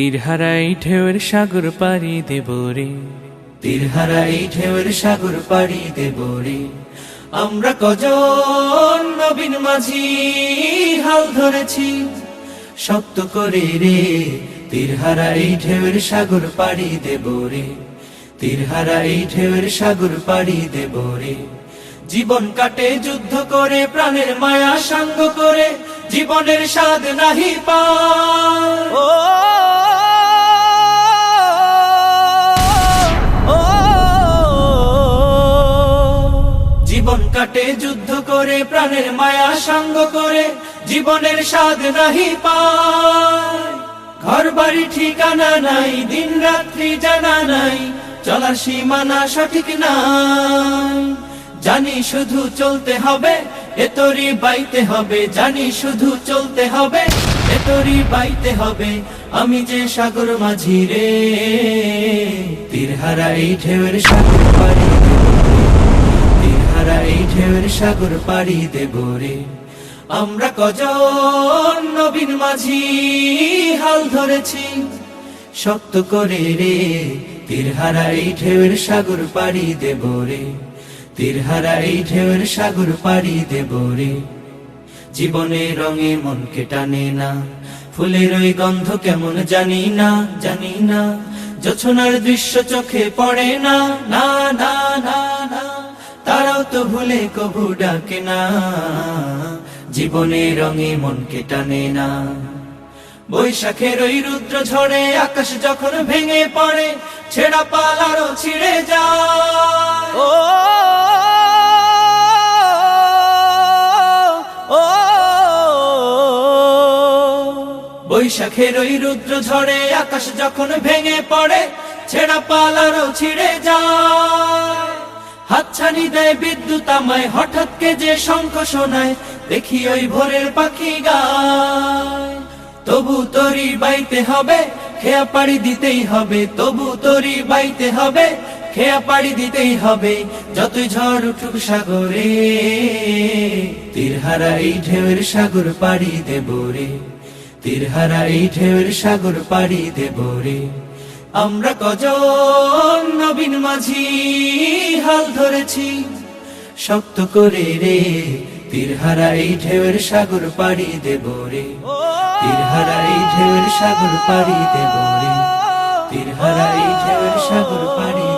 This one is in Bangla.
তীরহারাই ঢেউয়ের সাগর পাড়ি দেব রে, তীরহারাই ঢেউয়ের সাগর পাড়ি দেব রে। আমরা কজন নবীন মাঝি হাল ধরেছি শক্ত করে রে। তীরহারাই ঢেউয়ের সাগর পাড়ি দেব রে, তীরহারাই ঢেউয়ের সাগর পাড়ি দেব রে। জীবন কাটে যুদ্ধ করে, প্রাণের মায়া সাঙ্গ করে, জীবনের স্বাদ নাহি পায়। জীবন কাটে যুদ্ধ করে, প্রাণের মায়া সাঙ্গ করে, জীবনের স্বাদ নাহি পায়। ঘর বাড়ি ঠিকানা নাই, দিন রাত্রি জানা নাই, চলার সীমানা সঠিক নাই। জানি শুধু চলতে হবে, এতরি বাইতে হবে, জানি শুধু চলতে হবে, এতরি বাইতে হবে। আমি যে সাগর মাঝি রে, তীরহারাই ঢেউয়ের সাগর পাড়ি দেব রে, তীরহারাই ঢেউয়ের সাগর পাড়ি দেব রে। আমরা কজন নবীন মাঝি হাল ধরেছি শক্ত করে রে। তীরহারাই ঢেউয়ের সাগর পাড়ি দেব রে, তীরহারাই ঢেউয়ের সাগর পাড়ি দেব রে। জীবনের রঙে মনকে টানে না, ফুলের ওই গন্ধ কেমন জানি না, জানি না। জোছনার দৃশ্য চোখে পড়ে না, না না না না। তারাও তো ভুলে কবু ডাকে না, জীবনের রঙে মনকে টানে না। বৈশাখের ওই রুদ্র ঝড়ে আকাশ যখন ভেঙে পড়ে, ছেঁড়া পাল আরো ছিঁড়ে যায়। বৈশাখের ওই রুদ্র ঝড়ে আকাশ যখন ভেঙে পড়ে, ছেঁড়া পাল আরো ছিঁড়ে যায়। হাতছানি দেয় বিদ্যুৎ আমায়, হঠাৎ কে যে শঙ্খ শোনায়, দেখি ওই ভোরের পাখি গায়। তবু তরি বাইতে হবে, খেয়া পাড়ি দিতেই হবে, তবু তরি বাইতে হবে, খেয়া পাড়ি দিতেই হবে। যতই ঝড় উঠুক সাগরে, তীরহারাই ঢেউয়ের সাগর পাড়ি দেব রে, তীরহারাই ঢেউয়ের সাগর পাড়ি দেব রে। আমরা কজন নবীন মাঝি হাল ধরেছি শক্ত করে রে। তীরহারাই ঢেউয়ের সাগর পাড়ি দেব রে, তীরহারাই ঢেউয়ের সাগর পাড়ি দেব রে, তীরহারাই ঢেউয়ের সাগর পাড়ি